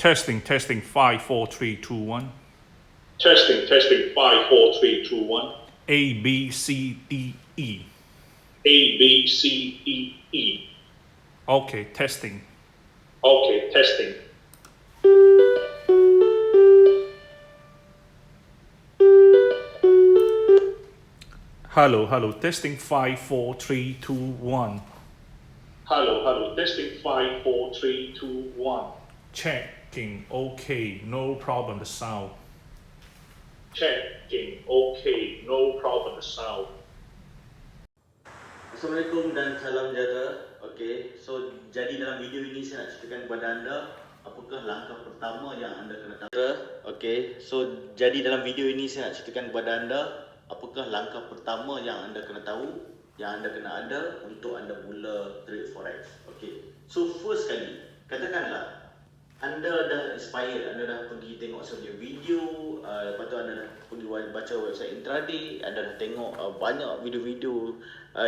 Testing 5 4 3 2 1. Testing 5 4 3 2 1. A B C D E. A B C D E. Okay, testing. Okay, testing. Hello, testing 5 4 3 2 1. Hello, testing 5 4 3 2 1. Checking, okay, no problem, the sound. Checking, okay, no problem, the sound. Assalamualaikum dan salam sejahtera. Okey, so jadi dalam video ini saya nak ceritakan kepada anda apakah langkah pertama yang anda kena tahu. Okey, so jadi dalam video ini saya nak ceritakan kepada anda apakah langkah pertama yang anda kena tahu, yang anda kena ada untuk anda mula trade forex. Okey, so first kali, katakanlah anda dah inspired, anda dah pergi tengok sebuah video, lepas tu anda dah pergi baca website intraday, anda dah tengok banyak video-video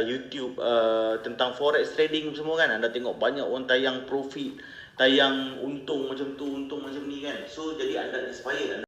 YouTube tentang forex trading semua kan, anda tengok banyak orang tayang profit, tayang untung macam tu, untung macam ni kan. So jadi anda inspired,